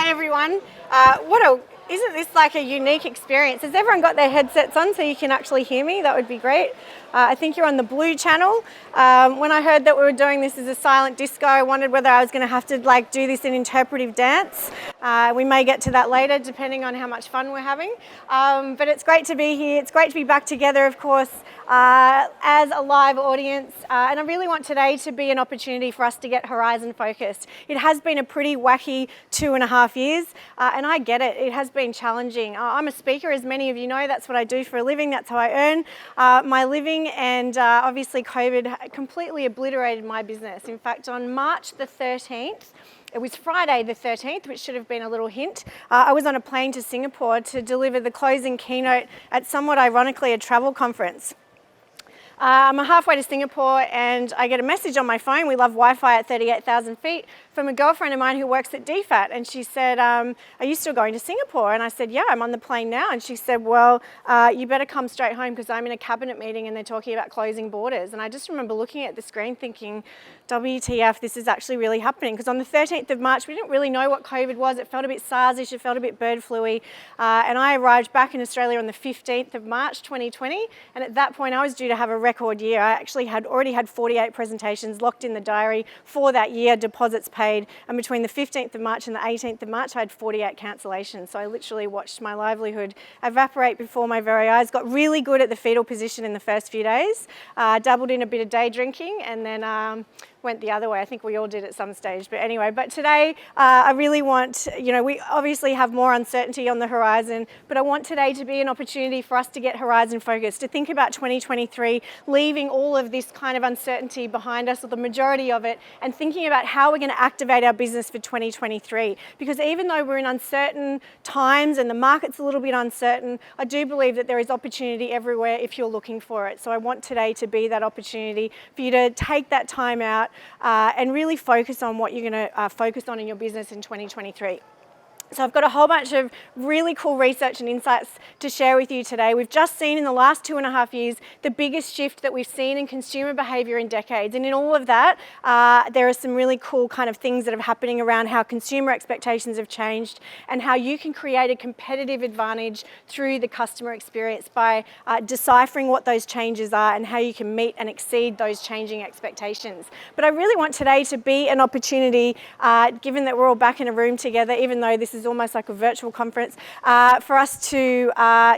Hi everyone. Isn't this like a unique experience? Has everyone got their headsets on so you can actually hear me? That would be great. I think you're on the Blue channel. When I heard that we were doing this as a silent disco, I wondered whether I was going to have to do this in interpretive dance. We may get to that later depending on how much fun we're having. But it's great to be here. It's great to be back together, of course, as a live audience. And I really want today to be an opportunity for us to get horizon focused. It has been a pretty wacky 2.5 years, and I get it. It has been challenging. I'm a speaker, as many of you know. That's what I do for a living. That's how I earn my living. And obviously COVID completely obliterated my business. In fact, on March the 13th, it was Friday the 13th, which should have been a little hint. I was on a plane to Singapore to deliver the closing keynote at somewhat ironically a travel conference. I'm halfway to Singapore and I get a message on my phone. We love Wi-Fi at 38,000 feet from a girlfriend of mine who works at DFAT, and she said, are you still going to Singapore? And I said, yeah, I'm on the plane now. And she said, well, you better come straight home because I'm in a cabinet meeting and they're talking about closing borders. And I just remember looking at the screen thinking, WTF, this is actually really happening. Because on the 13th of March, we didn't really know what COVID was. It felt a bit SARS-ish, it felt a bit bird flu-y. And I arrived back in Australia on the 15th of March, 2020. And at that point, I was due to have a record year. I actually already had 48 presentations locked in the diary for that year, deposits paid. And between the 15th of March and the 18th of March, I had 48 cancellations. So I literally watched my livelihood evaporate before my very eyes. Got really good at the fetal position in the first few days. Dabbled in a bit of day drinking and then went the other way. I think we all did at some stage. But anyway, today I really want, we obviously have more uncertainty on the horizon, but I want today to be an opportunity for us to get horizon focused, to think about 2023, leaving all of this kind of uncertainty behind us, or the majority of it, and thinking about how we're going to activate our business for 2023. Because even though we're in uncertain times and the market's a little bit uncertain, I do believe that there is opportunity everywhere if you're looking for it. So I want today to be that opportunity for you to take that time out and really focus on what you're going to focus on in your business in 2023. So I've got a whole bunch of really cool research and insights to share with you today. We've just seen in the last 2.5 years the biggest shift that we've seen in consumer behaviour in decades. And in all of that, there are some really cool kind of things that are happening around how consumer expectations have changed and how you can create a competitive advantage through the customer experience by deciphering what those changes are and how you can meet and exceed those changing expectations. But I really want today to be an opportunity, given that we're all back in a room together, even though this is almost like a virtual conference, for us to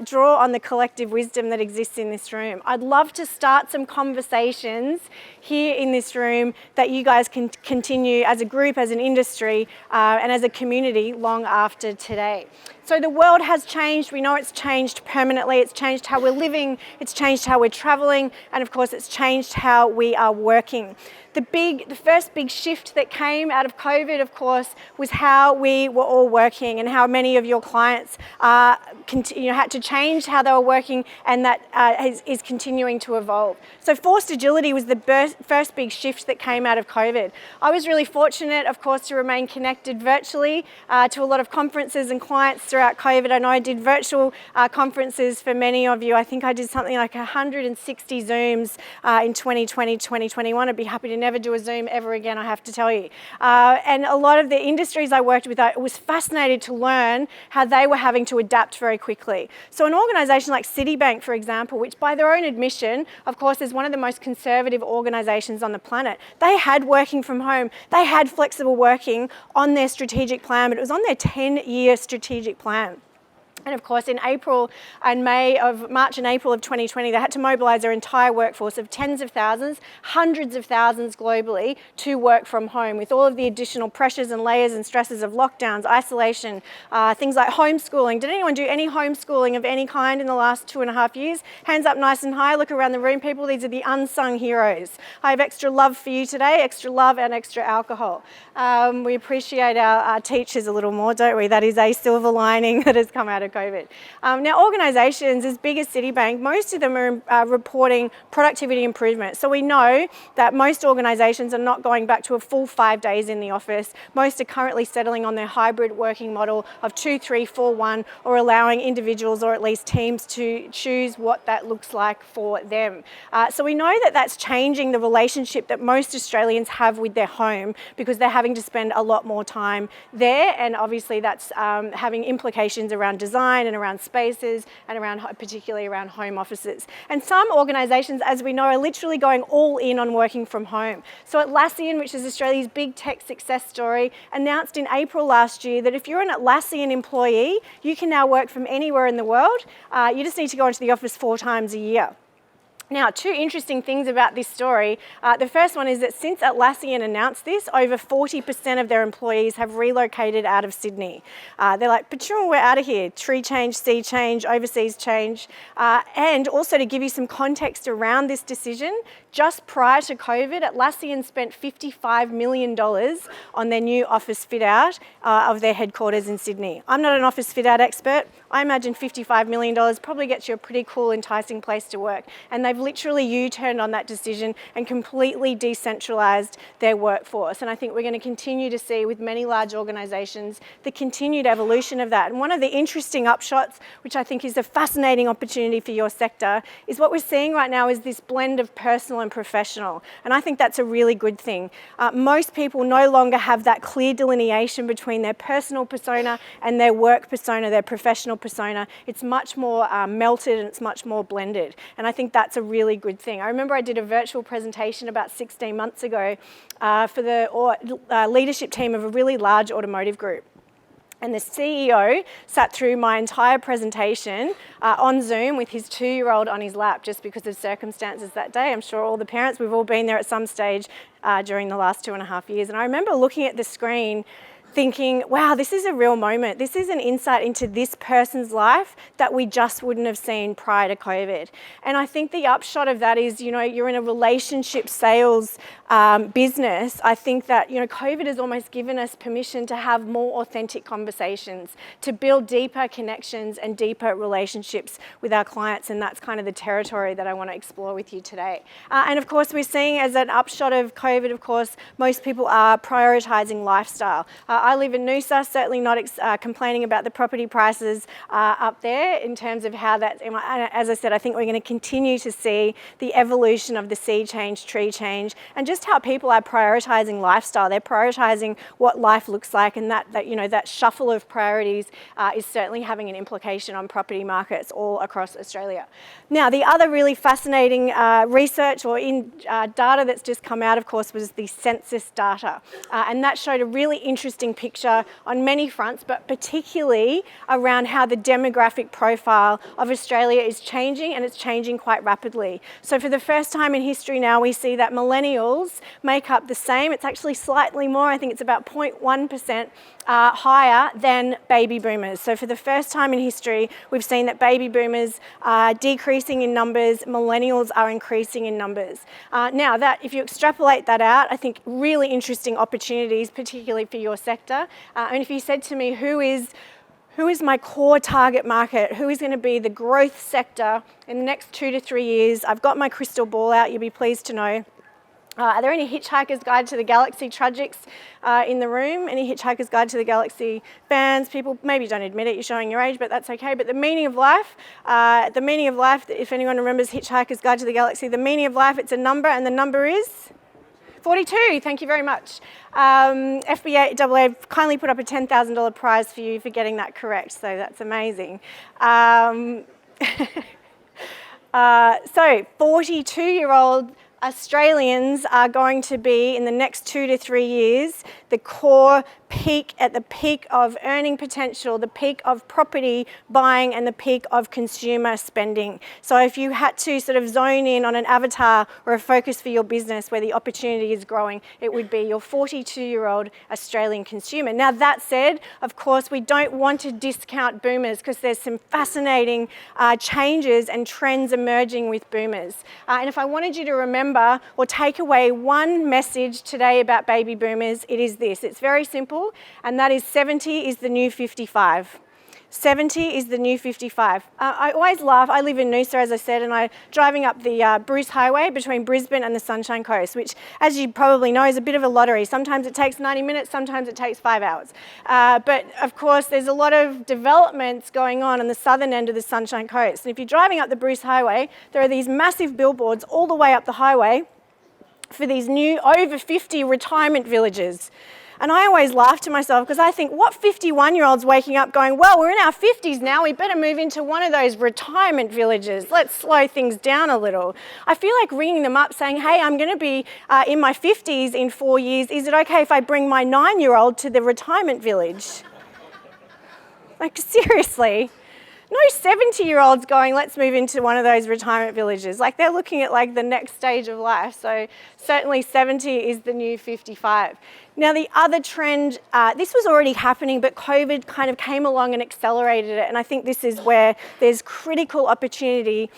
draw on the collective wisdom that exists in this room. I'd love to start some conversations here in this room that you guys can continue as a group, as an industry, and as a community long after today. So the world has changed. We know it's changed permanently. It's changed how we're living. It's changed how we're traveling. And of course, it's changed how we are working. The first big shift that came out of COVID, of course, was how we were all working and how many of your clients had to change how they were working, and that is continuing to evolve. So forced agility was the first big shift that came out of COVID. I was really fortunate, of course, to remain connected virtually to a lot of conferences and clients throughout COVID. I know I did virtual conferences for many of you. I think I did something like 160 Zooms in 2020, 2021. I'd be happy to never do a Zoom ever again, I have to tell you. And a lot of the industries I worked with, I was fascinated to learn how they were having to adapt very quickly. So an organisation like Citibank, for example, which by their own admission, of course, is one of the most conservative organisations on the planet, they had working from home, they had flexible working on their strategic plan, but it was on their 10-year strategic plan. And of course, in March and April of 2020, they had to mobilise their entire workforce of tens of thousands, hundreds of thousands globally to work from home with all of the additional pressures and layers and stresses of lockdowns, isolation, things like homeschooling. Did anyone do any homeschooling of any kind in the last 2.5 years? Hands up nice and high. Look around the room, people. These are the unsung heroes. I have extra love for you today, extra love and extra alcohol. We appreciate our teachers a little more, don't we? That is a silver lining that has come out of of COVID. Now, organisations as big as Citibank, most of them are reporting productivity improvement. So we know that most organisations are not going back to a full 5 days in the office. Most are currently settling on their hybrid working model of 2, 3, 4, 1, or allowing individuals or at least teams to choose what that looks like for them. So we know that that's changing the relationship that most Australians have with their home, because they're having to spend a lot more time there, and obviously that's having implications around design and around spaces and around, particularly around home offices. And some organisations, as we know, are literally going all in on working from home. So Atlassian, which is Australia's big tech success story, announced in April last year that if you're an Atlassian employee, you can now work from anywhere in the world. You just need to go into the office 4 times a year. Now, 2 interesting things about this story. The first one is that since Atlassian announced this, over 40% of their employees have relocated out of Sydney. They're like, we're out of here. Tree change, sea change, overseas change. And also to give you some context around this decision, just prior to COVID, Atlassian spent $55 million on their new office fit out of their headquarters in Sydney. I'm not an office fit out expert. I imagine $55 million probably gets you a pretty cool, enticing place to work. And they've literally U-turned on that decision and completely decentralised their workforce. And I think we're going to continue to see with many large organisations the continued evolution of that. And one of the interesting upshots, which I think is a fascinating opportunity for your sector, is what we're seeing right now is this blend of personal and professional. And I think that's a really good thing. Most people no longer have that clear delineation between their personal persona and their work persona, their professional persona. It's much more melted and it's much more blended. And I think that's a really good thing. I remember I did a virtual presentation about 16 months ago for the leadership team of a really large automotive group. And the CEO sat through my entire presentation on Zoom with his 2-year-old on his lap, just because of circumstances that day. I'm sure all the parents, we've all been there at some stage during the last 2.5 years. And I remember looking at the screen thinking, wow, this is a real moment. This is an insight into this person's life that we just wouldn't have seen prior to COVID. And I think the upshot of that is, you're in a relationship sales business. I think that, COVID has almost given us permission to have more authentic conversations, to build deeper connections and deeper relationships with our clients. And that's kind of the territory that I want to explore with you today. And of course, we're seeing as an upshot of COVID, of course, most people are prioritising lifestyle. I live in Noosa, certainly not complaining about the property prices up there in terms of how that, as I said, I think we're going to continue to see the evolution of the sea change, tree change, and just how people are prioritising lifestyle. They're prioritising what life looks like, and that shuffle of priorities is certainly having an implication on property markets all across Australia. Now, the other really fascinating research or data that's just come out, of course, was the census data, and that showed a really interesting picture on many fronts, but particularly around how the demographic profile of Australia is changing, and it's changing quite rapidly. So for the first time in history now, we see that millennials make up the same. It's actually slightly more. I think it's about 0.1% higher than baby boomers. So for the first time in history, we've seen that baby boomers are decreasing in numbers, millennials are increasing in numbers. Now, that if you extrapolate that out, I think really interesting opportunities, particularly for your sector. And if you said to me, who is my core target market? Who is going to be the growth sector in the next 2 to 3 years? I've got my crystal ball out, you'll be pleased to know. Are there any Hitchhiker's Guide to the Galaxy tragics in the room? Any Hitchhiker's Guide to the Galaxy fans? People, maybe don't admit it, you're showing your age, but that's okay. But the meaning of life, if anyone remembers Hitchhiker's Guide to the Galaxy, the meaning of life, it's a number, and the number is 42, thank you very much. FBAA kindly put up a $10,000 prize for you for getting that correct, so that's amazing. So 42-year-old Australians are going to be, in the next 2 to 3 years, the core peak, at the peak of earning potential, the peak of property buying, and the peak of consumer spending. So if you had to sort of zone in on an avatar or a focus for your business where the opportunity is growing, it would be your 42-year-old Australian consumer. Now, that said, of course, we don't want to discount boomers, because there's some fascinating changes and trends emerging with boomers. And if I wanted you to remember or take away one message today about baby boomers, it is this. It's very simple, and that is 70 is the new 55. 70 is the new 55. I always laugh. I live in Noosa, as I said, and I'm driving up the Bruce Highway between Brisbane and the Sunshine Coast, which, as you probably know, is a bit of a lottery. Sometimes it takes 90 minutes, sometimes it takes 5 hours. But of course, there's a lot of developments going on the southern end of the Sunshine Coast. And if you're driving up the Bruce Highway, there are these massive billboards all the way up the highway for these new over 50 retirement villages. And I always laugh to myself because I think, what 51-year-old's waking up going, well, we're in our 50s now, we better move into one of those retirement villages. Let's slow things down a little. I feel like ringing them up saying, hey, I'm going to be in my 50s in 4 years. Is it okay if I bring my 9-year-old to the retirement village? Like, seriously. No 70-year-olds going, let's move into one of those retirement villages. Like, they're looking at like the next stage of life. So certainly 70 is the new 55. Now, the other trend, this was already happening, but COVID kind of came along and accelerated it. And I think this is where there's critical opportunity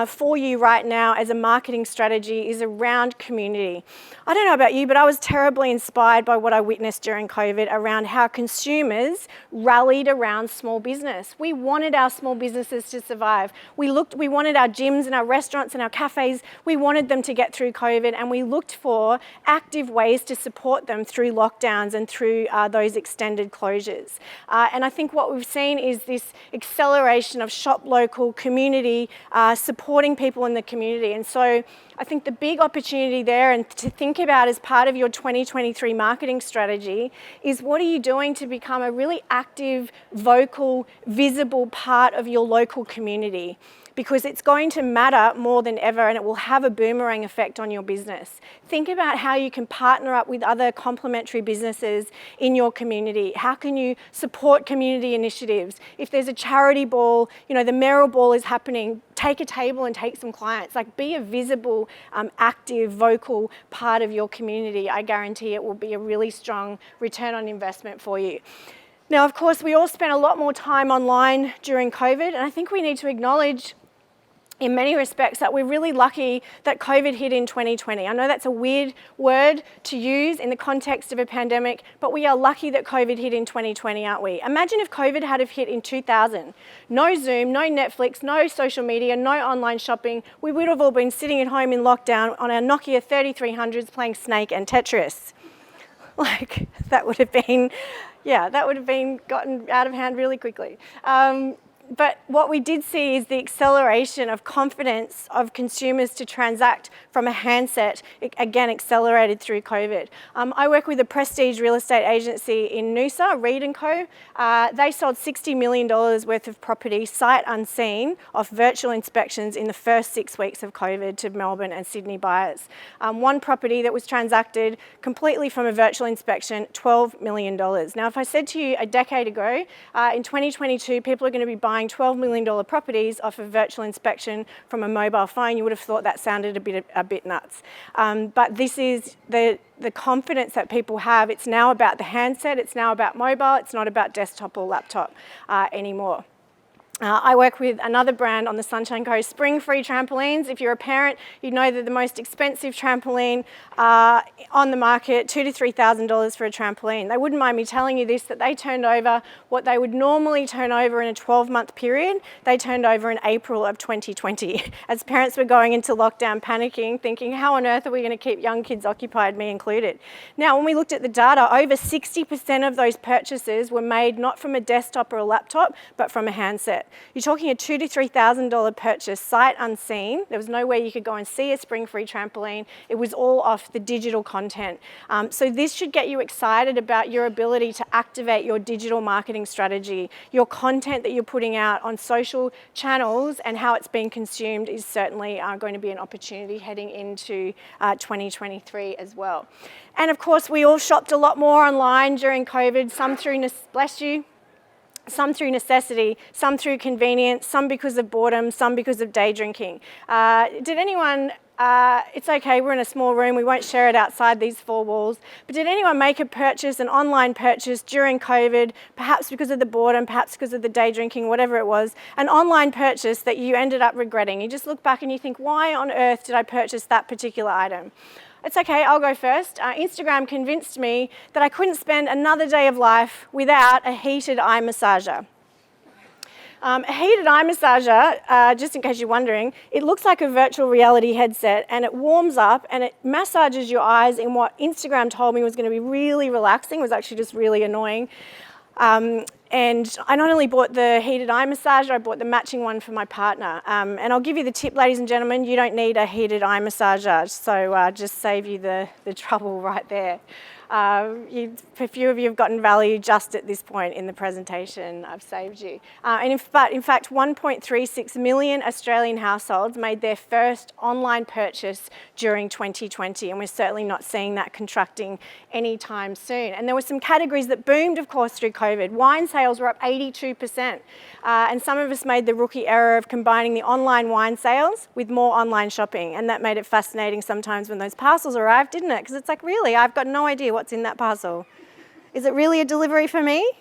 for you right now as a marketing strategy is around community. I don't know about you, but I was terribly inspired by what I witnessed during COVID around how consumers rallied around small business. We wanted our small businesses to survive. We wanted our gyms and our restaurants and our cafes, we wanted them to get through COVID, and we looked for active ways to support them through lockdowns and through those extended closures. And I think what we've seen is this acceleration of shop local, community, supporting people in the community. And so I think the big opportunity there and to think about as part of your 2023 marketing strategy is what are you doing to become a really active, vocal, visible part of your local community? Because it's going to matter more than ever and it will have a boomerang effect on your business. Think about how you can partner up with other complementary businesses in your community. How can you support community initiatives? If there's a charity ball, the mayoral ball is happening, take a table and take some clients. Like, be a visible, active, vocal part of your community. I guarantee it will be a really strong return on investment for you. Now, of course, we all spent a lot more time online during COVID, and I think we need to acknowledge in many respects that we're really lucky that COVID hit in 2020. I know that's a weird word to use in the context of a pandemic, but we are lucky that COVID hit in 2020, aren't we? Imagine if COVID had have hit in 2000. No Zoom, no Netflix, no social media, no online shopping. We would have all been sitting at home in lockdown on our Nokia 3300s playing Snake and Tetris. Like, that would have been gotten out of hand really quickly. But what we did see is the acceleration of confidence of consumers to transact from a handset, again, accelerated through COVID. I work with a prestige real estate agency in Noosa, Reed & Co. They sold $60 million worth of property, sight unseen, off virtual inspections in the first 6 weeks of COVID to Melbourne and Sydney buyers. One property that was transacted completely from a virtual inspection, $12 million. Now, if I said to you a decade ago, in 2022, people are going to be buying $12 million properties off a virtual inspection from a mobile phone, you would have thought that sounded a bit nuts. But this is the confidence that people have. It's now about the handset, it's now about mobile, it's not about desktop or laptop anymore. I work with another brand on the Sunshine Coast, Spring-Free Trampolines. If you're a parent, you know they're the most expensive trampoline on the market, $2,000 to $3,000 for a trampoline. They wouldn't mind me telling you this, that they turned over what they would normally turn over in a 12-month period, they turned over in April of 2020. As parents were going into lockdown panicking, thinking, how on earth are we going to keep young kids occupied, me included? Now, when we looked at the data, over 60% of those purchases were made not from a desktop or a laptop, but from a handset. You're talking a $2,000 to $3,000 purchase, sight unseen. There was no way you could go and see a Spring-Free trampoline. It was all off the digital content. So this should get you excited about your ability to activate your digital marketing strategy. Your content that you're putting out on social channels and how it's being consumed is certainly going to be an opportunity heading into 2023 as well. And of course, we all shopped a lot more online during COVID, some through, bless you, some through necessity, some through convenience, some because of boredom, some because of day drinking. Did anyone, it's okay, we're in a small room, we won't share it outside these four walls, but did anyone make a purchase, an online purchase during COVID, perhaps because of the boredom, perhaps because of the day drinking, whatever it was, an online purchase that you ended up regretting? You just look back and you think, why on earth did I purchase that particular item? It's okay, I'll go first. Instagram convinced me that I couldn't spend another day of life without a heated eye massager. A heated eye massager, just in case you're wondering, it looks like a virtual reality headset, and it warms up and it massages your eyes in what Instagram told me was going to be really relaxing. It was actually just really annoying. And I not only bought the heated eye massager, I bought the matching one for my partner. And I'll give you the tip, ladies and gentlemen, you don't need a heated eye massager, so just save you the trouble right there. A few of you have gotten value just at this point in the presentation. I've saved you. In fact, 1.36 million Australian households made their first online purchase during 2020, and we're certainly not seeing that contracting anytime soon. And there were some categories that boomed, of course, through COVID. Wine sales were up 82%, and some of us made the rookie error of combining the online wine sales with more online shopping, and that made it fascinating sometimes when those parcels arrived, didn't it? Because it's like, really, I've got no idea what's in that parcel. Is it really a delivery for me?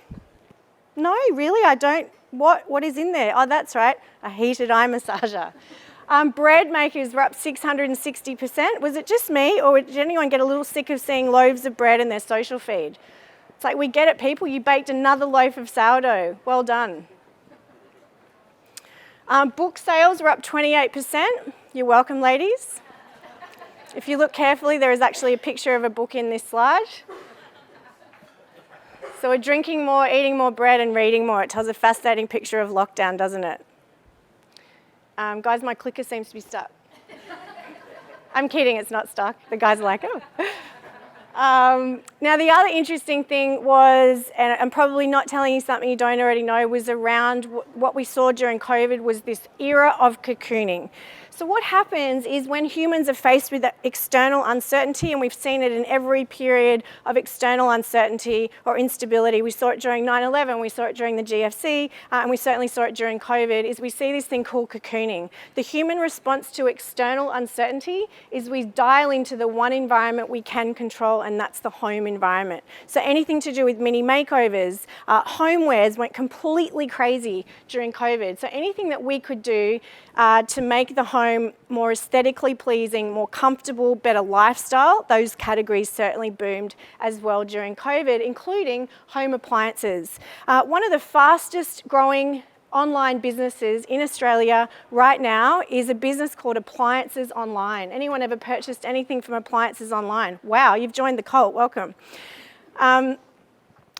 No, really, I don't. What is in there? Oh, that's right, a heated eye massager. Bread makers were up 660%. Was it just me, or did anyone get a little sick of seeing loaves of bread in their social feed? It's like, we get it, people. You baked another loaf of sourdough. Well done. Book sales were up 28%. You're welcome, ladies. If you look carefully, there is actually a picture of a book in this slide. So we're drinking more, eating more bread, and reading more. It tells a fascinating picture of lockdown, doesn't it? Guys, my clicker seems to be stuck. I'm kidding, it's not stuck. The guys are like, oh. Now, the other interesting thing was, and I'm probably not telling you something you don't already know, was around what we saw during COVID was this era of cocooning. So what happens is when humans are faced with external uncertainty, and we've seen it in every period of external uncertainty or instability, we saw it during 9/11, we saw it during the GFC, and we certainly saw it during COVID, is we see this thing called cocooning. The human response to external uncertainty is we dial into the one environment we can control, and that's the home environment. So anything to do with mini makeovers, homewares went completely crazy during COVID. So anything that we could do to make the home more aesthetically pleasing, more comfortable, better lifestyle, those categories certainly boomed as well during COVID, including home appliances. One of the fastest growing online businesses in Australia right now is a business called Appliances Online. Anyone ever purchased anything from Appliances Online? Wow, you've joined the cult, welcome.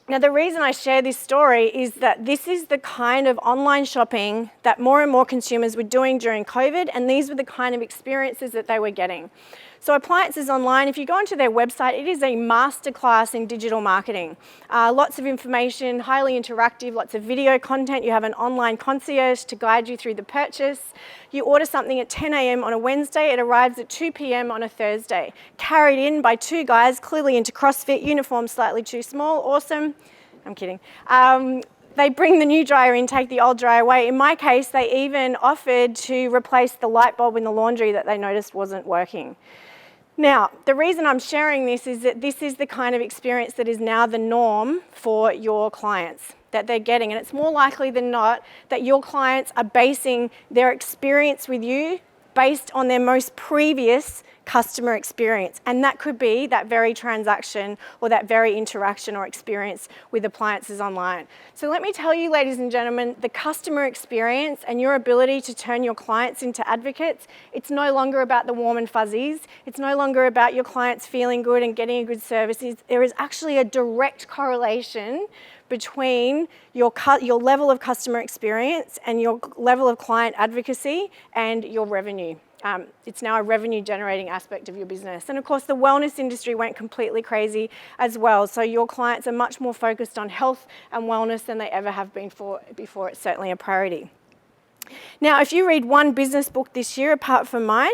Now, the reason I share this story is that this is the kind of online shopping that more and more consumers were doing during COVID, and these were the kind of experiences that they were getting. So Appliances Online, if you go onto their website, it is a masterclass in digital marketing. Lots of information, highly interactive, lots of video content. You have an online concierge to guide you through the purchase. You order something at 10 a.m. on a Wednesday, it arrives at 2 p.m. on a Thursday. Carried in by two guys, clearly into CrossFit, uniform slightly too small, awesome. I'm kidding. They bring the new dryer in, take the old dryer away. In my case, they even offered to replace the light bulb in the laundry that they noticed wasn't working. Now, the reason I'm sharing this is that this is the kind of experience that is now the norm for your clients that they're getting. And it's more likely than not that your clients are basing their experience with you based on their most previous customer experience. And that could be that very transaction or that very interaction or experience with Appliances Online. So let me tell you, ladies and gentlemen, the customer experience and your ability to turn your clients into advocates, it's no longer about the warm and fuzzies. It's no longer about your clients feeling good and getting a good service. There is actually a direct correlation between your level of customer experience and your level of client advocacy and your revenue. It's now a revenue generating aspect of your business. And of course, the wellness industry went completely crazy as well. So your clients are much more focused on health and wellness than they ever have been before. It's certainly a priority. Now, if you read one business book this year, apart from mine,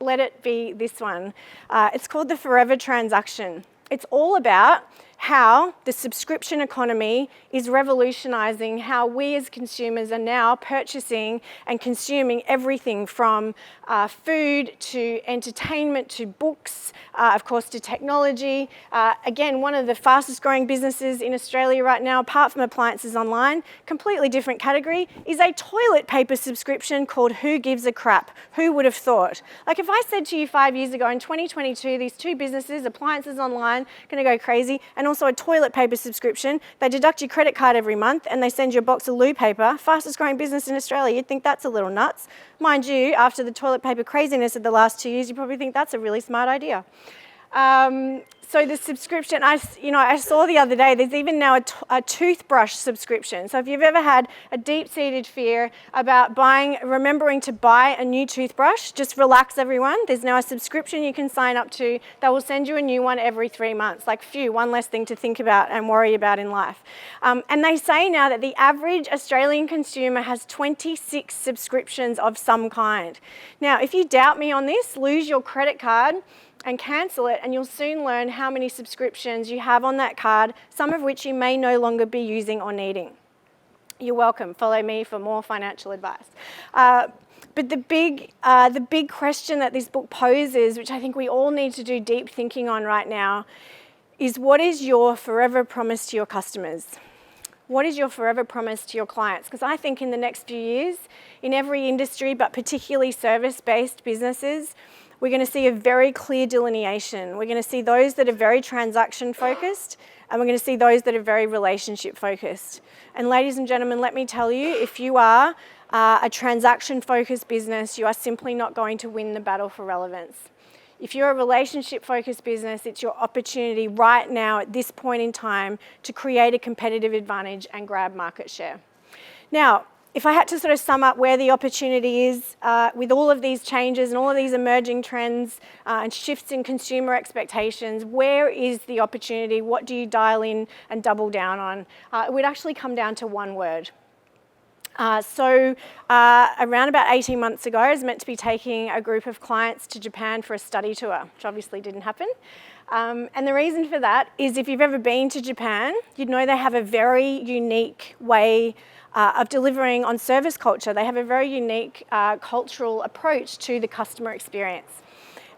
let it be this one. It's called The Forever Transaction. It's all about how the subscription economy is revolutionizing how we as consumers are now purchasing and consuming everything from food to entertainment to books, of course to technology. Again, one of the fastest growing businesses in Australia right now, apart from Appliances Online, completely different category, is a toilet paper subscription called Who Gives a Crap? Who would have thought? Like if I said to you 5 years ago in 2022, these two businesses, Appliances Online, going to go crazy, and also a toilet paper subscription. They deduct your credit card every month and they send you a box of loo paper. Fastest growing business in Australia. You'd think that's a little nuts. Mind you, after the toilet paper craziness of the last 2 years, you probably think that's a really smart idea. So the subscription, I saw the other day, there's even now a toothbrush subscription. So if you've ever had a deep-seated fear about remembering to buy a new toothbrush, just relax everyone. There's now a subscription you can sign up to that will send you a new one every 3 months. Like, phew, one less thing to think about and worry about in life. And they say now that the average Australian consumer has 26 subscriptions of some kind. Now, if you doubt me on this, lose your credit card and cancel it, and you'll soon learn how many subscriptions you have on that card, some of which you may no longer be using or needing. You're welcome. Follow me for more financial advice. But the big question that this book poses, which I think we all need to do deep thinking on right now, is what is your forever promise to your customers? What is your forever promise to your clients? Because I think in the next few years, in every industry, but particularly service-based businesses, we're going to see a very clear delineation. We're going to see those that are very transaction-focused, and we're going to see those that are very relationship-focused. And ladies and gentlemen, let me tell you, if you are a transaction-focused business, you are simply not going to win the battle for relevance. If you're a relationship-focused business, it's your opportunity right now at this point in time to create a competitive advantage and grab market share. Now, if I had to sort of sum up where the opportunity is with all of these changes and all of these emerging trends and shifts in consumer expectations, where is the opportunity? What do you dial in and double down on? It would actually come down to one word. Around about 18 months ago, I was meant to be taking a group of clients to Japan for a study tour, which obviously didn't happen. And the reason for that is if you've ever been to Japan, you'd know they have a very unique way of delivering on service culture. They have a very unique cultural approach to the customer experience.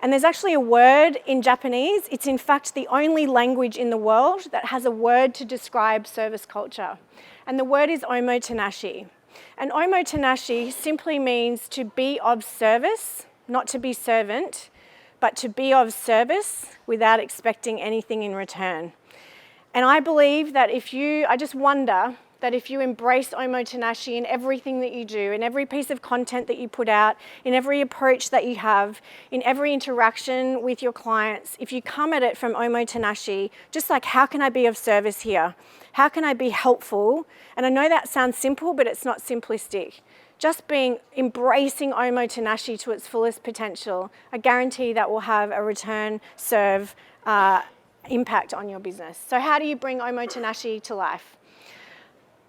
And there's actually a word in Japanese. It's in fact the only language in the world that has a word to describe service culture. And the word is omotenashi. And omotenashi simply means to be of service, not to be servant, but to be of service without expecting anything in return. And I believe that I just wonder that if you embrace omotenashi in everything that you do, in every piece of content that you put out, in every approach that you have, in every interaction with your clients, if you come at it from omotenashi, just like, how can I be of service here? How can I be helpful? And I know that sounds simple, but it's not simplistic. Just embracing omotenashi to its fullest potential, I guarantee that will have a return serve impact on your business. So how do you bring omotenashi to life?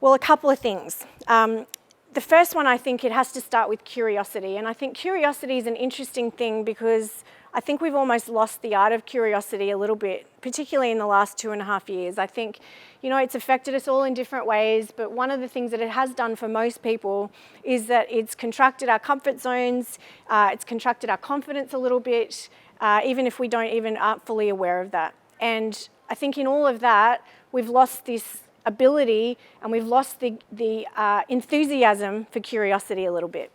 Well, a couple of things. The first one, I think it has to start with curiosity. And I think curiosity is an interesting thing because I think we've almost lost the art of curiosity a little bit, particularly in the last 2.5 years. I think, it's affected us all in different ways, but one of the things that it has done for most people is that it's contracted our comfort zones, it's contracted our confidence a little bit, even if we aren't fully aware of that. And I think in all of that, we've lost this ability and we've lost the enthusiasm for curiosity a little bit.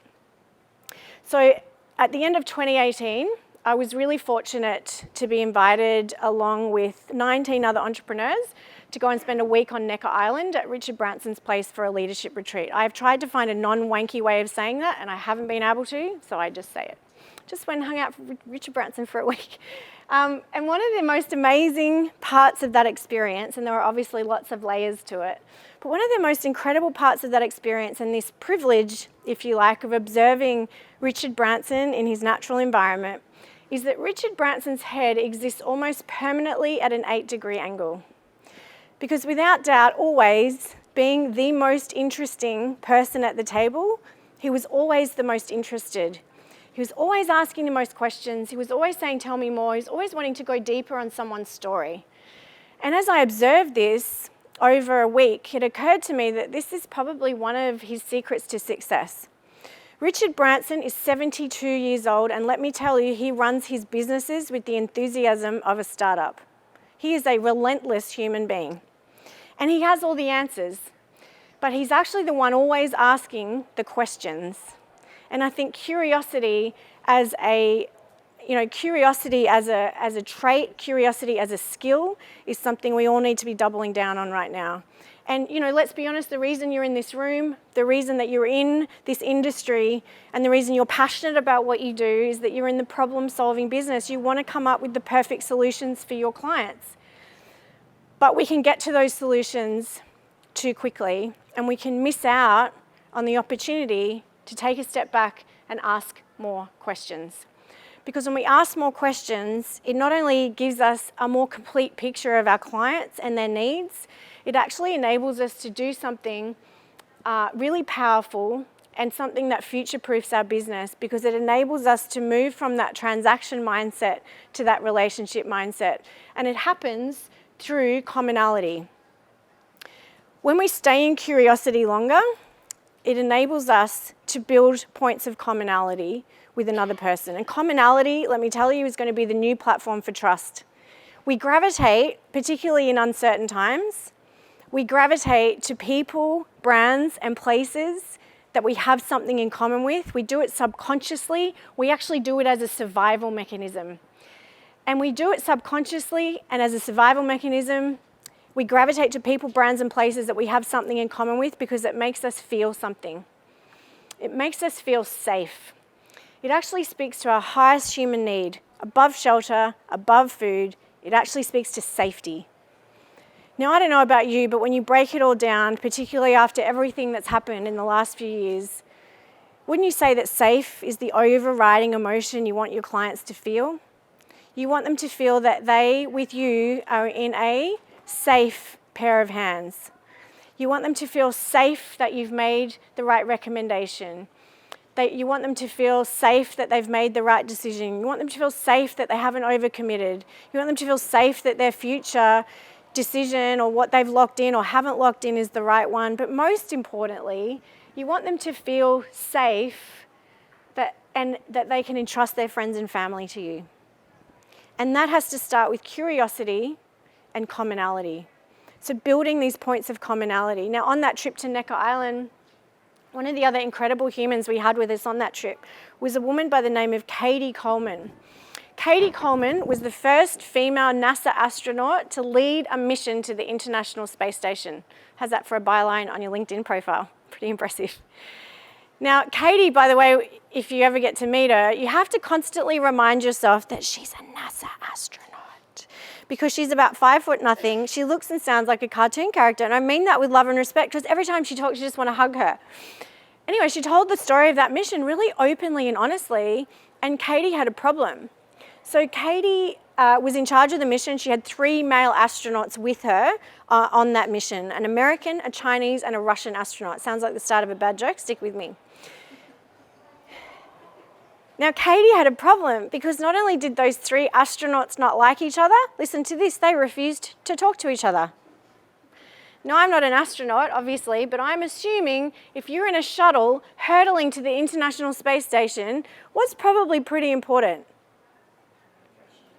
So at the end of 2018, I was really fortunate to be invited along with 19 other entrepreneurs to go and spend a week on Necker Island at Richard Branson's place for a leadership retreat. I've tried to find a non-wanky way of saying that and I haven't been able to, so I just say it. Just went and hung out with Richard Branson for a week. And one of the most amazing parts of that experience, and there are obviously lots of layers to it, but one of the most incredible parts of that experience and this privilege, if you like, of observing Richard Branson in his natural environment is that Richard Branson's head exists almost permanently at an 8-degree angle. Because without doubt, always being the most interesting person at the table, he was always the most interested. He was always asking the most questions. He was always saying, tell me more. He was always wanting to go deeper on someone's story. And as I observed this over a week, it occurred to me that this is probably one of his secrets to success. Richard Branson is 72 years old, and let me tell you, he runs his businesses with the enthusiasm of a startup. He is a relentless human being. And he has all the answers, but he's actually the one always asking the questions. And I think curiosity as a curiosity as a trait, curiosity as a skill is something we all need to be doubling down on right now. And, let's be honest, the reason you're in this room, the reason that you're in this industry, and the reason you're passionate about what you do is that you're in the problem-solving business. You want to come up with the perfect solutions for your clients. But we can get to those solutions too quickly, and we can miss out on the opportunity to take a step back and ask more questions. Because when we ask more questions, it not only gives us a more complete picture of our clients and their needs, it actually enables us to do something really powerful and something that future-proofs our business, because it enables us to move from that transaction mindset to that relationship mindset. And it happens through commonality. When we stay in curiosity longer, it enables us to build points of commonality with another person. And commonality, let me tell you, is going to be the new platform for trust. We gravitate, particularly in uncertain times, we gravitate to people, brands, and places that we have something in common with. We do it subconsciously. We actually do it as a survival mechanism. And we do it subconsciously and as a survival mechanism. We gravitate to people, brands, and places that we have something in common with because it makes us feel something. It makes us feel safe. It actually speaks to our highest human need, above shelter, above food. It actually speaks to safety. Now, I don't know about you, but when you break it all down, particularly after everything that's happened in the last few years, wouldn't you say that safe is the overriding emotion you want your clients to feel? You want them to feel that they, with you, are in a safe pair of hands. You want them to feel safe that you've made the right recommendation. You want them to feel safe that they've made the right decision. You want them to feel safe that they haven't overcommitted. You want them to feel safe that their future decision or what they've locked in or haven't locked in is the right one. But most importantly, you want them to feel safe that they can entrust their friends and family to you. And that has to start with curiosity and commonality. So building these points of commonality. Now, on that trip to Necker Island, one of the other incredible humans we had with us on that trip was a woman by the name of Katie Coleman. Katie Coleman was the first female NASA astronaut to lead a mission to the International Space Station. How's that for a byline on your LinkedIn profile? Pretty impressive. Now, Katie, by the way, if you ever get to meet her, you have to constantly remind yourself that she's a NASA astronaut because she's about 5 foot nothing. She looks and sounds like a cartoon character, and I mean that with love and respect because every time she talks, you just want to hug her. Anyway, she told the story of that mission really openly and honestly, and Katie had a problem. So Katie was in charge of the mission. She had 3 male astronauts with her on that mission, an American, a Chinese, and a Russian astronaut. Sounds like the start of a bad joke. Stick with me. Now, Katie had a problem because not only did those 3 astronauts not like each other, listen to this, they refused to talk to each other. Now, I'm not an astronaut, obviously, but I'm assuming if you're in a shuttle hurtling to the International Space Station, what's probably pretty important?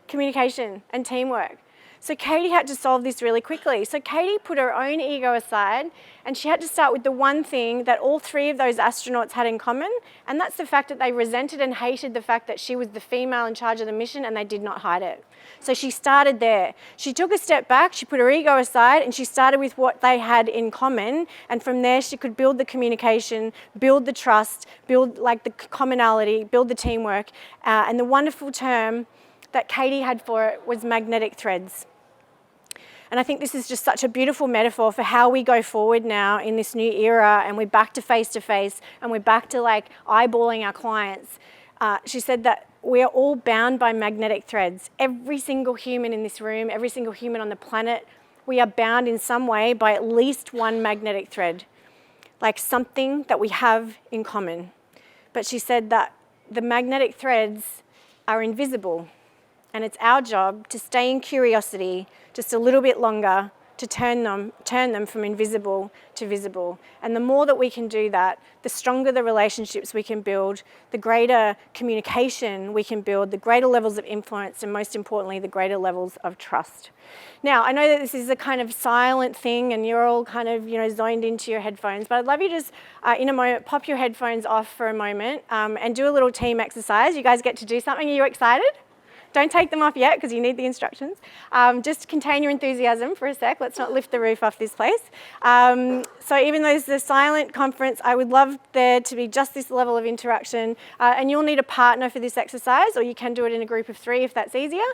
Communication and teamwork. So Katie had to solve this really quickly. So Katie put her own ego aside and she had to start with the one thing that all 3 of those astronauts had in common, and that's the fact that they resented and hated the fact that she was the female in charge of the mission and they did not hide it. So she started there. She took a step back, she put her ego aside, and she started with what they had in common, and from there she could build the communication, build the trust, build the commonality, build the teamwork, and the wonderful term that Katie had for it was magnetic threads. And I think this is just such a beautiful metaphor for how we go forward now in this new era, and we're back to face-to-face, and we're back to eyeballing our clients. She said that we are all bound by magnetic threads. Every single human in this room, every single human on the planet, we are bound in some way by at least one magnetic thread, like something that we have in common. But she said that the magnetic threads are invisible. And it's our job to stay in curiosity just a little bit longer to turn them from invisible to visible. And the more that we can do that, the stronger the relationships we can build, the greater communication we can build, the greater levels of influence, and most importantly, the greater levels of trust. Now, I know that this is a kind of silent thing and you're all kind of, zoned into your headphones, but I'd love you to just, in a moment, pop your headphones off for a moment and do a little team exercise. You guys get to do something. Are you excited? Don't take them off yet because you need the instructions. Just contain your enthusiasm for a sec. Let's not lift the roof off this place. So even though this is a silent conference, I would love there to be just this level of interaction. And you'll need a partner for this exercise, or you can do it in a group of 3 if that's easier.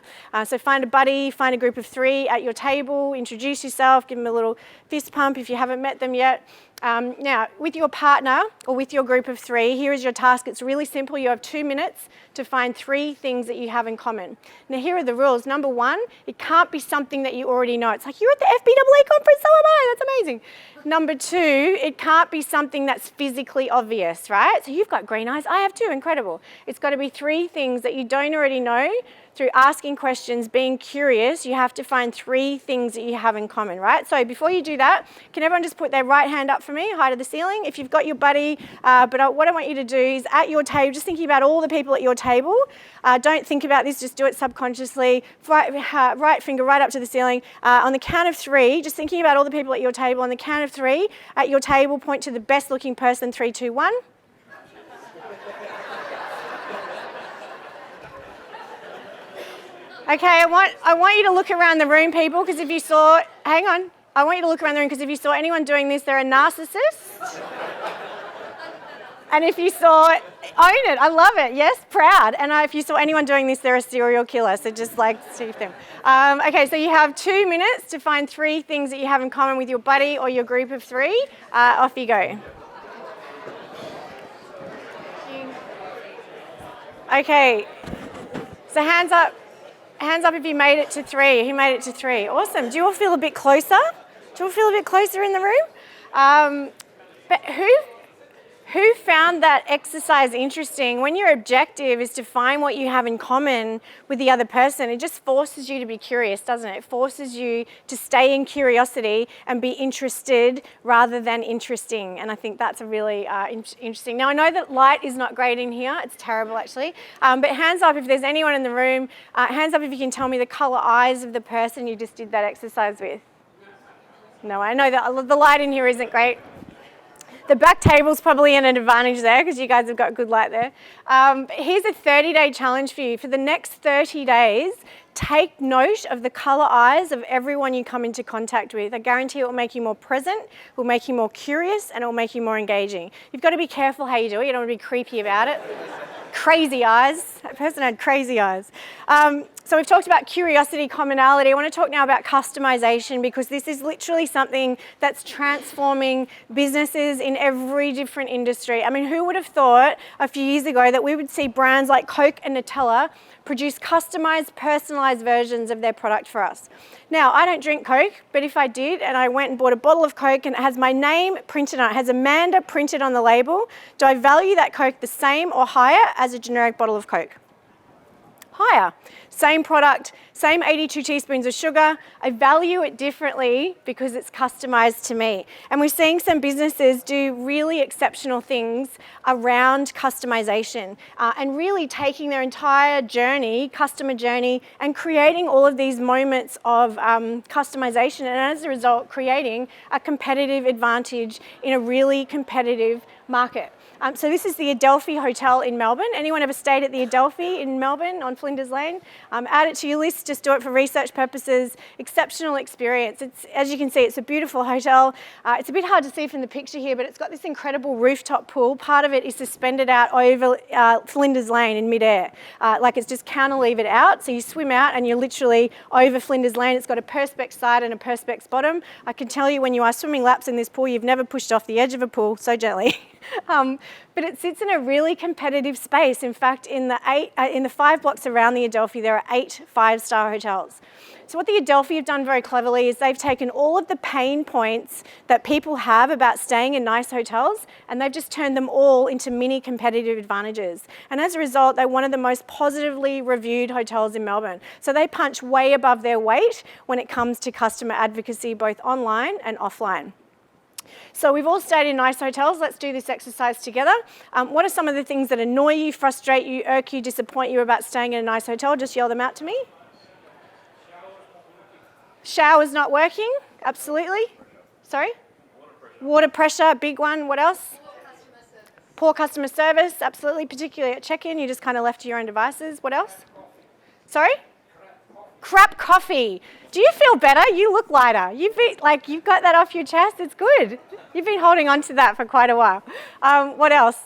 So find a buddy, find a group of 3 at your table, introduce yourself, give them a little fist pump if you haven't met them yet. Now, with your partner or with your group of 3, here is your task. It's really simple. You have 2 minutes to find 3 things that you have in common. Now, here are the rules. Number 1, it can't be something that you already know. It's like, you're at the FBAA conference, so am I. That's amazing. Number 2, it can't be something that's physically obvious, right? So you've got green eyes. I have too. Incredible. It's got to be 3 things that you don't already know. Through asking questions, being curious, you have to find 3 things that you have in common, right? So before you do that, can everyone just put their right hand up for me, high to the ceiling? If you've got your buddy, but what I want you to do is at your table, just thinking about all the people at your table. Don't think about this, just do it subconsciously. Right finger right up to the ceiling. On the count of 3, just thinking about all the people at your table. On the count of 3, at your table, point to the best looking person. 3, 2, 1. Okay, I want you to look around the room, people, because if you saw, hang on, I want you to look around the room because if you saw anyone doing this, they're a narcissist. And if you saw, own it, I love it, yes, proud. And if you saw anyone doing this, they're a serial killer, so just like see them. Okay, so you have 2 minutes to find 3 things that you have in common with your buddy or your group of 3. Off you go. Okay, so hands up. Hands up if you made it to 3. Who made it to 3? Awesome. Do you all feel a bit closer? Do you all feel a bit closer in the room? But who found that exercise interesting? When your objective is to find what you have in common with the other person, it just forces you to be curious, doesn't it? It forces you to stay in curiosity and be interested rather than interesting. And I think that's a really interesting. Now, I know that light is not great in here. It's terrible, actually. But hands up if there's anyone in the room. Hands up if you can tell me the colour eyes of the person you just did that exercise with. No, I know that the light in here isn't great. The back table's probably an advantage there because you guys have got good light there. Here's a 30-day challenge for you. For the next 30 days, take note of the colour eyes of everyone you come into contact with. I guarantee it will make you more present, it will make you more curious, and it will make you more engaging. You've got to be careful how you do it. You don't want to be creepy about it. Crazy eyes. That person had crazy eyes. So we've talked about curiosity, commonality. I want to talk now about customization because this is literally something that's transforming businesses in every different industry. I mean, who would have thought a few years ago that we would see brands like Coke and Nutella produce customized, personalised versions of their product for us? Now, I don't drink Coke, but if I did and I went and bought a bottle of Coke and it has my name printed on it, has Amanda printed on the label, do I value that Coke the same or higher as a generic bottle of Coke? Higher. Same product, same 82 teaspoons of sugar. I value it differently because it's customized to me. And we're seeing some businesses do really exceptional things around customization and really taking their entire journey, customer journey, and creating all of these moments of customization and as a result creating a competitive advantage in a really competitive market. So this is the Adelphi Hotel in Melbourne. Anyone ever stayed at the Adelphi in Melbourne on Flinders Lane? Add it to your list, just do it for research purposes. Exceptional experience. As you can see, it's a beautiful hotel. It's a bit hard to see from the picture here, but it's got this incredible rooftop pool. Part of it is suspended out over Flinders Lane in midair. Like it's just cantilevered out, so you swim out and you're literally over Flinders Lane. It's got a perspex side and a perspex bottom. I can tell you when you are swimming laps in this pool, you've never pushed off the edge of a pool so gently. But it sits in a really competitive space. In fact, in the 5 blocks around the Adelphi, there are 8 5-star hotels. So what the Adelphi have done very cleverly is they've taken all of the pain points that people have about staying in nice hotels, and they've just turned them all into mini competitive advantages. And as a result, they're one of the most positively reviewed hotels in Melbourne. So they punch way above their weight when it comes to customer advocacy, both online and offline. So we've all stayed in nice hotels. Let's do this exercise together. What are some of the things that annoy you, frustrate you, irk you, disappoint you about staying in a nice hotel? Just yell them out to me. Shower's not working, absolutely. Sorry? Water pressure, big one. What else? Poor customer service, absolutely, particularly at check-in. You just kind of left to your own devices. What else? Sorry? Crap coffee. Do you feel better? You look lighter. You've got that off your chest. It's good. You've been holding on to that for quite a while. What else?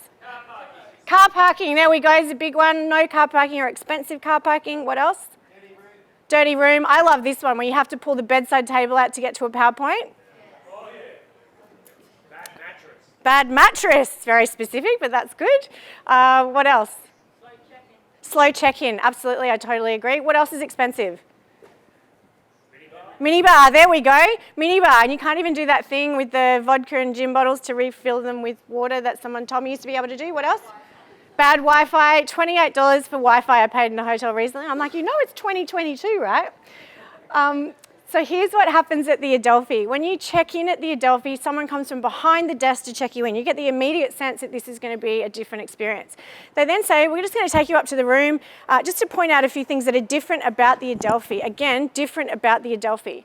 Car parking. There we go. Is a big one. No car parking or expensive car parking. What else? Dirty room. I love this one where you have to pull the bedside table out to get to a PowerPoint. Oh, yeah. Bad mattress. Bad mattress. Very specific, but that's good. What else? Slow check-in. Slow check-in. Absolutely, I totally agree. What else is expensive? Minibar. There we go. Minibar. And you can't even do that thing with the vodka and gin bottles to refill them with water that someone told me used to be able to do. What else? Bad Wi-Fi, $28 for Wi-Fi I paid in a hotel recently. I'm like, it's 2022, right? So here's what happens at the Adelphi. When you check in at the Adelphi, someone comes from behind the desk to check you in. You get the immediate sense that this is going to be a different experience. They then say, we're just going to take you up to the room just to point out a few things that are different about the Adelphi. Again, different about the Adelphi.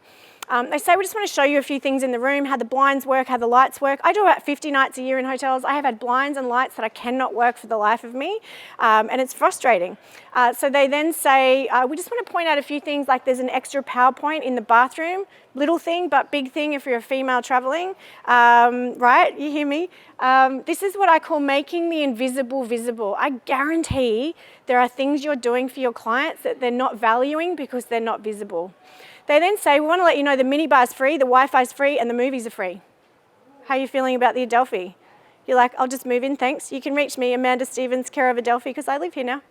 They say, we just want to show you a few things in the room, how the blinds work, how the lights work. I do about 50 nights a year in hotels. I have had blinds and lights that I cannot work for the life of me, and it's frustrating. So they then say, we just want to point out a few things, like there's an extra PowerPoint in the bathroom. Little thing, but big thing if you're a female traveling, right? You hear me? This is what I call making the invisible visible. I guarantee there are things you're doing for your clients that they're not valuing because they're not visible. They then say, we want to let you know the minibar's free, the Wi-Fi's free, and the movies are free. How are you feeling about the Adelphi? You're like, I'll just move in, thanks. You can reach me, Amanda Stevens, care of Adelphi, because I live here now.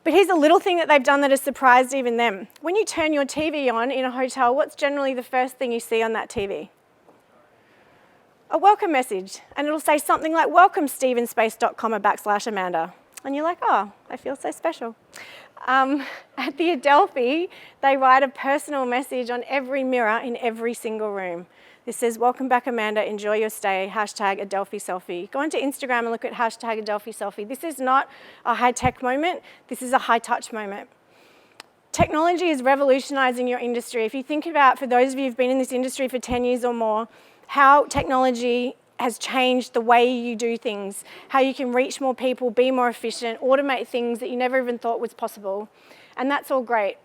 But here's a little thing that they've done that has surprised even them. When you turn your TV on in a hotel, what's generally the first thing you see on that TV? A welcome message. And it'll say something like, welcome stevenspace.com/Amanda. And you're like, oh, I feel so special. At the Adelphi, they write a personal message on every mirror in every single room. This says, welcome back, Amanda, enjoy your stay, #Adelphi selfie. Go onto Instagram and look at #Adelphi selfie. This is not a high-tech moment, this is a high-touch moment. Technology is revolutionizing your industry. If you think about, for those of you who've been in this industry for 10 years or more, how technology has changed the way you do things, how you can reach more people, be more efficient, automate things that you never even thought was possible. And that's all great.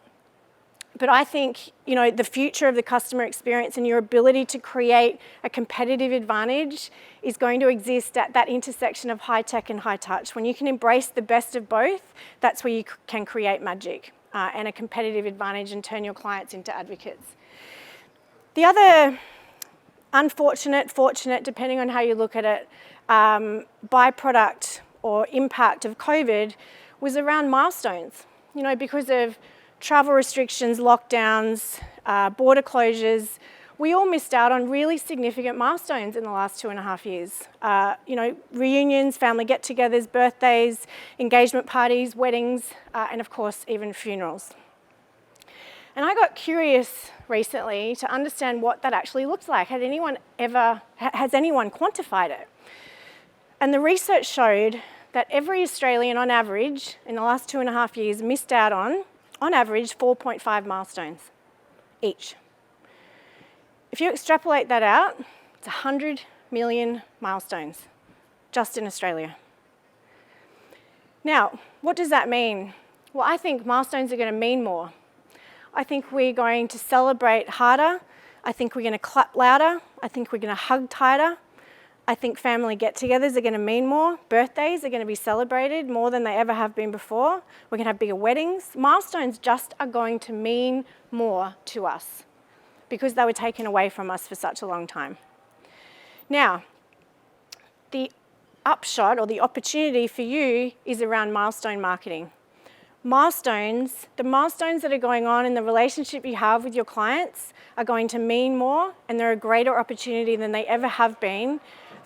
But I think, the future of the customer experience and your ability to create a competitive advantage is going to exist at that intersection of high tech and high touch. When you can embrace the best of both, that's where you can create magic and a competitive advantage and turn your clients into advocates. The other fortunate, depending on how you look at it, byproduct or impact of COVID was around milestones. Because of travel restrictions, lockdowns, border closures, we all missed out on really significant milestones in the last 2.5 years. Reunions, family get-togethers, birthdays, engagement parties, weddings, and of course, even funerals. And I got curious recently to understand what that actually looks like. Has anyone quantified it? And the research showed that every Australian, on average, in the last 2.5 years, missed out on average, 4.5 milestones each. If you extrapolate that out, it's 100 million milestones just in Australia. Now, what does that mean? Well, I think milestones are going to mean more. I think we're going to celebrate harder. I think we're going to clap louder. I think we're going to hug tighter. I think family get-togethers are going to mean more. Birthdays are going to be celebrated more than they ever have been before. We're going to have bigger weddings. Milestones just are going to mean more to us because they were taken away from us for such a long time. Now, the upshot or the opportunity for you is around milestone marketing. milestones, the milestones that are going on in the relationship you have with your clients are going to mean more, and they're a greater opportunity than they ever have been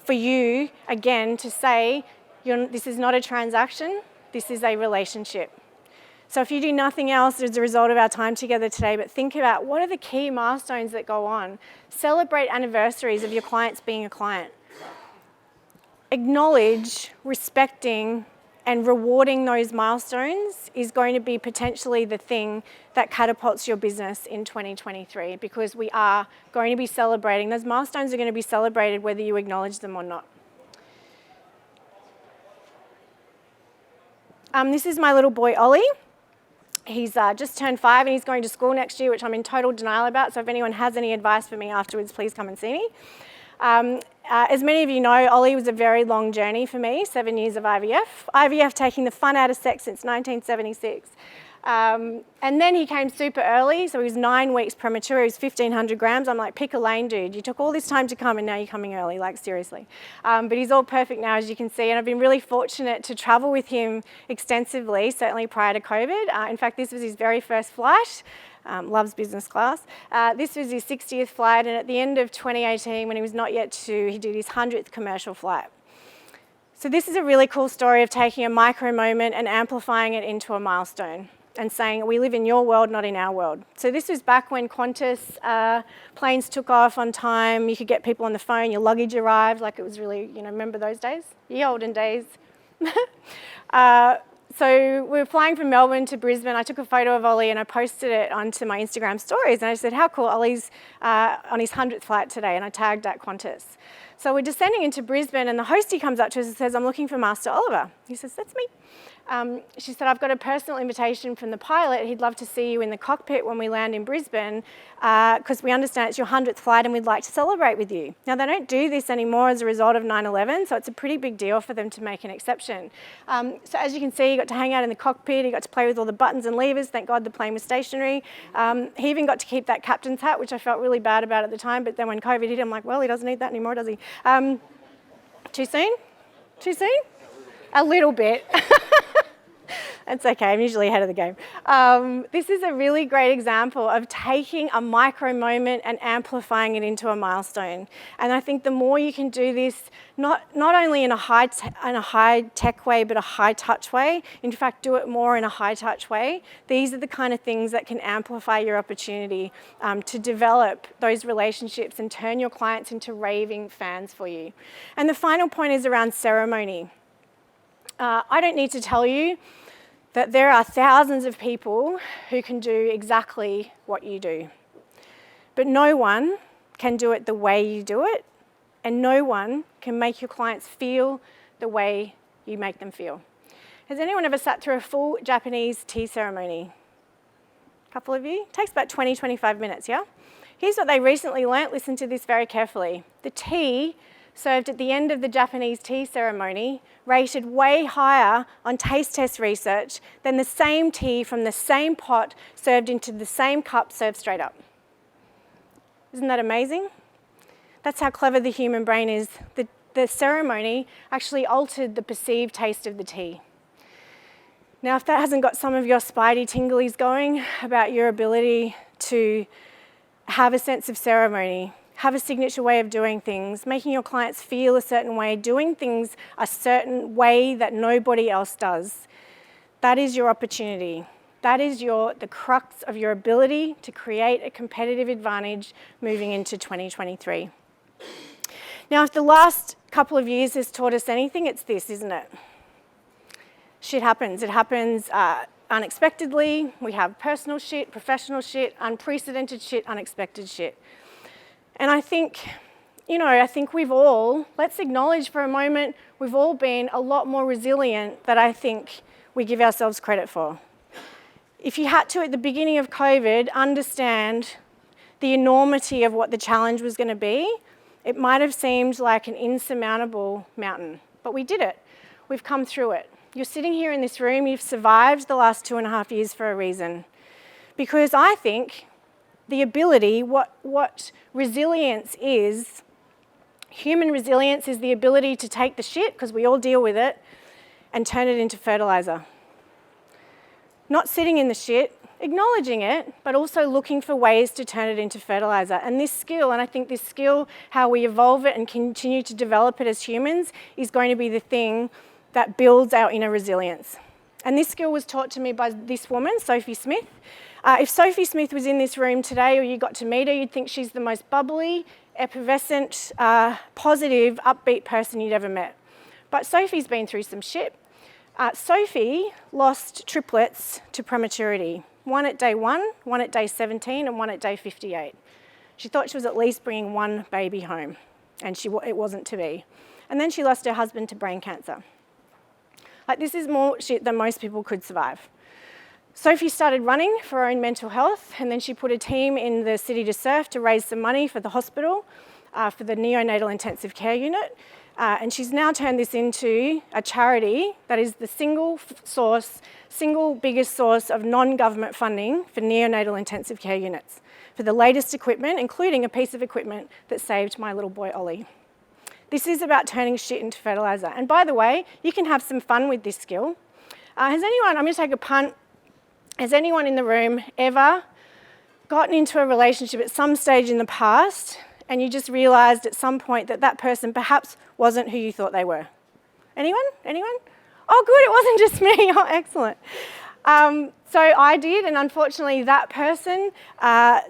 for you, again, to say, this is not a transaction, this is a relationship. So if you do nothing else as a result of our time together today, but think about what are the key milestones that go on. Celebrate anniversaries of your clients being a client. Acknowledge, respecting, and rewarding those milestones is going to be potentially the thing that catapults your business in 2023, because we are going to be celebrating. Those milestones are going to be celebrated whether you acknowledge them or not. This is my little boy, Ollie. He's just turned 5 and he's going to school next year, which I'm in total denial about. So if anyone has any advice for me afterwards, please come and see me. As many of you know, Ollie was a very long journey for me, 7 years of IVF. IVF taking the fun out of sex since 1976. And then he came super early, so he was 9 weeks premature, he was 1,500 grams. I'm like, pick a lane, dude. You took all this time to come and now you're coming early, like seriously. But he's all perfect now, as you can see, and I've been really fortunate to travel with him extensively, certainly prior to COVID. In fact, this was his very first flight. Loves business class. This was his 60th flight, and at the end of 2018, when he was not yet 2, he did his 100th commercial flight. So this is a really cool story of taking a micro moment and amplifying it into a milestone and saying, we live in your world, not in our world. So this was back when Qantas planes took off on time. You could get people on the phone, your luggage arrived, like it was really, remember those days? Ye olden days. So we were flying from Melbourne to Brisbane. I took a photo of Ollie and I posted it onto my Instagram stories. And I said, how cool, Ollie's on his 100th flight today. And I tagged at Qantas. So we're descending into Brisbane and the hostie comes up to us and says, I'm looking for Master Oliver. He says, that's me. She said, I've got a personal invitation from the pilot. He'd love to see you in the cockpit when we land in Brisbane because we understand it's your 100th flight and we'd like to celebrate with you. Now, they don't do this anymore as a result of 9/11, so it's a pretty big deal for them to make an exception. So as you can see, he got to hang out in the cockpit. He got to play with all the buttons and levers. Thank God the plane was stationary. He even got to keep that captain's hat, which I felt really bad about at the time. But then when COVID hit, I'm like, well, he doesn't need that anymore, does he? Too soon? Too soon? A little bit. It's okay, I'm usually ahead of the game. This is a really great example of taking a micro moment and amplifying it into a milestone. And I think the more you can do this, not only in a high tech way, but a high touch way, in fact, do it more in a high touch way, these are the kind of things that can amplify your opportunity to develop those relationships and turn your clients into raving fans for you. And the final point is around ceremony. I don't need to tell you that there are thousands of people who can do exactly what you do. But no one can do it the way you do it, and no one can make your clients feel the way you make them feel. Has anyone ever sat through a full Japanese tea ceremony? A couple of you? It takes about 20-25 minutes, yeah? Here's what they recently learnt. Listen to this very carefully. The tea served at the end of the Japanese tea ceremony rated way higher on taste test research than the same tea from the same pot served into the same cup served straight up. Isn't that amazing? That's how clever the human brain is. The ceremony actually altered the perceived taste of the tea. Now, if that hasn't got some of your spidey tinglies going about your ability to have a sense of ceremony, have a signature way of doing things, making your clients feel a certain way, doing things a certain way that nobody else does. That is your opportunity. That is the crux of your ability to create a competitive advantage moving into 2023. Now, if the last couple of years has taught us anything, it's this, isn't it? Shit happens. It happens unexpectedly. We have personal shit, professional shit, unprecedented shit, unexpected shit. And I think, we've all, let's acknowledge for a moment, we've all been a lot more resilient than I think we give ourselves credit for. If you had to, at the beginning of COVID, understand the enormity of what the challenge was going to be, it might have seemed like an insurmountable mountain, but we did it. We've come through it. You're sitting here in this room, you've survived the last 2.5 years for a reason. Because I think the ability, what resilience is, human resilience is the ability to take the shit, because we all deal with it, and turn it into fertilizer. not sitting in the shit, acknowledging it, but also looking for ways to turn it into fertilizer. And this skill, and I think this skill, how we evolve it and continue to develop it as humans, is going to be the thing that builds our inner resilience. And this skill was taught to me by this woman, Sophie Smith. If Sophie Smith was in this room today, or you got to meet her, you'd think she's the most bubbly, effervescent, positive, upbeat person you'd ever met. But Sophie's been through some shit. Sophie lost triplets to prematurity. One at day 1, one at day 17, and one at day 58. She thought she was at least bringing one baby home, and it wasn't to be. And then she lost her husband to brain cancer. Like, this is more shit than most people could survive. Sophie started running for her own mental health, and then she put a team in the city to surf to raise some money for the hospital, for the neonatal intensive care unit. And she's now turned this into a charity that is the single biggest source of non-government funding for neonatal intensive care units, for the latest equipment, including a piece of equipment that saved my little boy Ollie. This is about turning shit into fertilizer. And by the way, you can have some fun with this skill. I'm going to take a punt. Has anyone in the room ever gotten into a relationship at some stage in the past and you just realised at some point that that person perhaps wasn't who you thought they were? Anyone? Oh, good, it wasn't just me. Oh, excellent. So I did, and unfortunately that person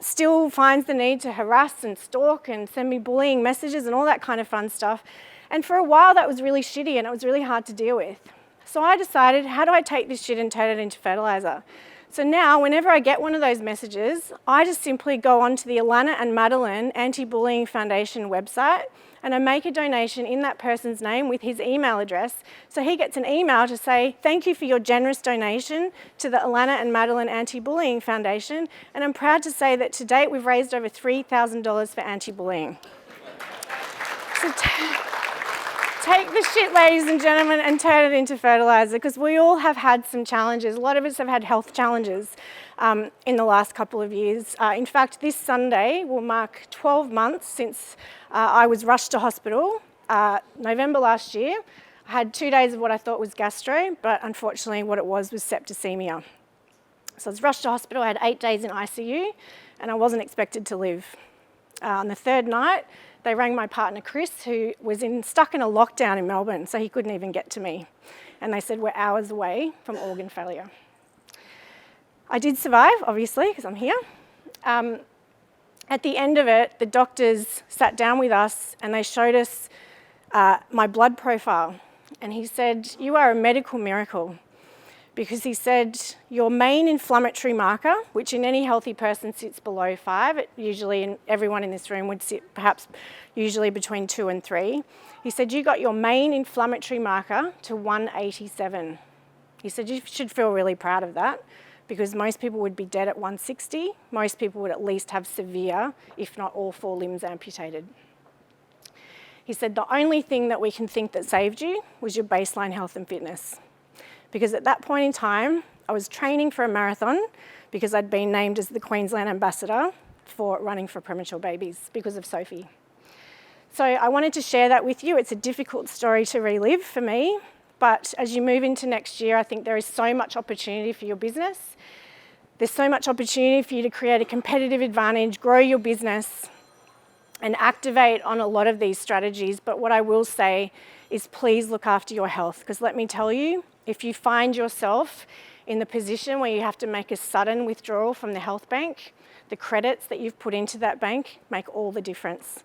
still finds the need to harass and stalk and send me bullying messages and all that kind of fun stuff. And for a while that was really shitty and it was really hard to deal with. So I decided, how do I take this shit and turn it into fertilizer? So now, whenever I get one of those messages, I just simply go onto the Alana and Madeline Anti-Bullying Foundation website and I make a donation in that person's name with his email address. So he gets an email to say, thank you for your generous donation to the Alana and Madeline Anti-Bullying Foundation. And I'm proud to say that to date, we've raised over $3,000 for anti-bullying. So take the shit, ladies and gentlemen, and turn it into fertilizer, because we all have had some challenges. A lot of us have had health challenges in the last couple of years. In fact, this Sunday will mark 12 months since I was rushed to hospital. November last year, I had 2 days of what I thought was gastro, but unfortunately what it was septicemia. So I was rushed to hospital, I had 8 days in ICU, and I wasn't expected to live. On the third night, they rang my partner Chris, who was stuck in a lockdown in Melbourne, so he couldn't even get to me. And they said we're hours away from organ failure. I did survive, obviously, because I'm here. At the end of it, the doctors sat down with us and they showed us my blood profile. And he said, you are a medical miracle. Because he said, your main inflammatory marker, which in any healthy person sits below 5, everyone in this room would sit perhaps usually between 2 and 3. He said, you got your main inflammatory marker to 187. He said, you should feel really proud of that, because most people would be dead at 160. Most people would at least have severe, if not all 4 limbs amputated. He said, the only thing that we can think that saved you was your baseline health and fitness. Because at that point in time, I was training for a marathon because I'd been named as the Queensland ambassador for running for premature babies because of Sophie. So I wanted to share that with you. It's a difficult story to relive for me, but as you move into next year, I think there is so much opportunity for your business. There's so much opportunity for you to create a competitive advantage, grow your business, and activate on a lot of these strategies. But what I will say is please look after your health, because let me tell you, if you find yourself in the position where you have to make a sudden withdrawal from the health bank, the credits that you've put into that bank make all the difference.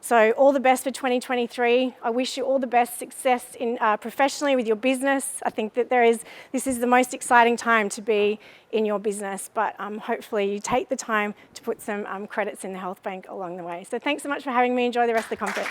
So all the best for 2023. I wish you all the best success professionally with your business. I think that this is the most exciting time to be in your business, but hopefully you take the time to put some credits in the health bank along the way. So thanks so much for having me. Enjoy the rest of the conference.